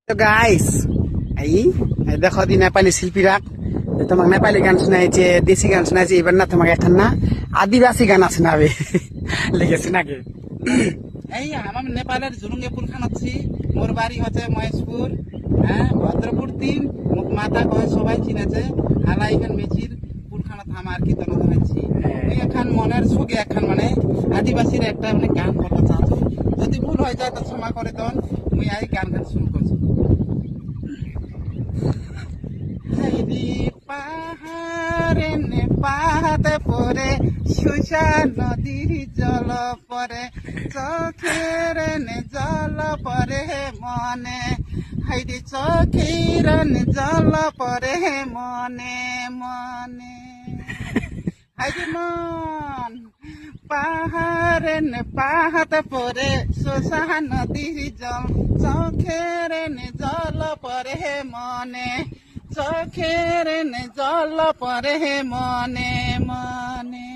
তো গাইস এই এই দেখো দি নেপালি শিল্পীরা তোমাকে নেপালি গান শোনাইছে, দেশি গান শোনাইছে। এবার না তোমাকে এখন না আদিবাসী গান শোনাবে লিখেছে নাকি? এই আমার নেপালের ঝুলুঙ্গে পুলখান আছি। মোর বাড়ি হচ্ছে মহেশপুর, হ্যাঁ ভদ্রপুর 3 মাতা কয় সবাই চিনেছে। হালা এখান মেচির পুলখানা থামা আর কি তখন ধরেছি। এই এখন মনের সুখে এখন মানে আদিবাসীর একটা মানে গান কথা চাচ্ছি। যদি ভুল হয়ে যায় তো ক্ষমা করে তখন মুই এই গান শুরু করছি। হাইরি পাহাড়ে পাহাড়ে পরে সুষা নদীর জল পরে চোখের জল পরে মনে। হাইরি চোখের জল পরে মনে মনে। হাইরি মন পাহাড়ে পাহাড়ে পরে সুষা নদীর জল চোখের জল পরে মনে। চোখের জল পরে মনে মনে।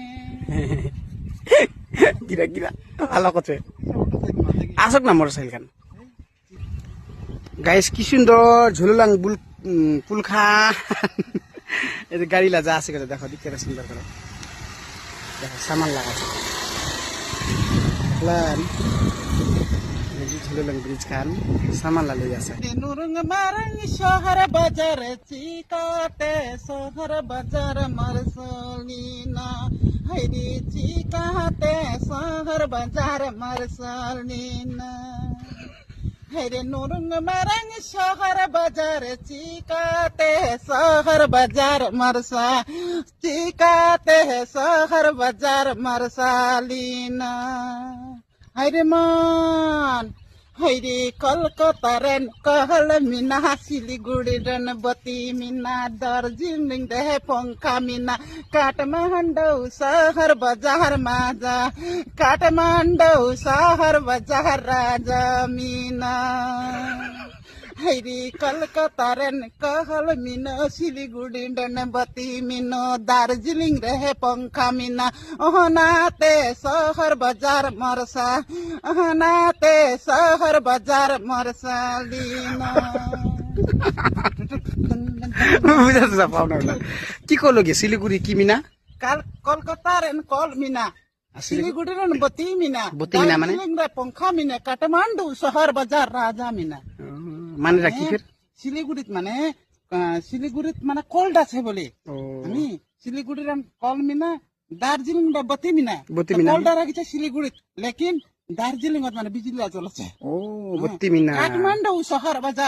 গিরা গিরা ভালো করছে। আসক না মোটরসাইকেল খান গাইস, কি সুন্দর ঝুলুলাং পুলখান। এই যে গাড়ি লাগা আছে কথা দেখো, দিকে সুন্দর করে দেখো সামান লাগাছে। ঝুলুলাং ব্রিজ খান সামান লাগি আছে। নুরুং মারং শহর বাজার চিকাতে শহর বাজার মারসলিনা। হাইরি চিকাতে শহর বাজার মারসলিনা। হাইরে নুরুং মারং শহর বাজার চিকাতে শহর বাজার মারসা। চিকাতে শহর বাজার মারসালিনা। হাইরে মান হাইরে কলকাতারেন कहल মিনা শিলিগুড়ি রন বতি মিনা দার্জিলিং দেহে পঙ্খা মিনা। কাঠমান্ডু শহর বাজার মাজা কাঠমান্ডু শহর বাজার রাজা মিনা। হাইরি কলকাতারেন कहल মিনা শিলিগুড়ি রন বতি মিনো দার্জিলিং রেহে পঙ্খা মিনা। ওহনাতে শহর বাজার মরসা ওহনাতে শহর বাজার মরসালিনা। বুঝাতে পাও না কি করলো গে শিলিগুড়ি কি মিনা? কলকাতারেন কল মিনা শিলিগুড়ি রন বতি মিনা। বতি মিনা মানে? দার্জিলিং রে পঙ্খা মিনা কাঠমান্ডু শহর বাজার রাজা মিনা। মানে রাখি ফের শিলিগুড়িত মানে শিলিগুড়িত মানে কোল্ড আছে বলে আমি শিলিগুড়ির কল মিনা দার্জিলিং বা বতি মিনা। বতি মিনা কোল্ডা রাখিছে শিলিগুড়িত, লেকিন দার্জিলিং মানে বিজলি চলছে। ও বতি মিনা কাঠমান্ডু শহর বাজার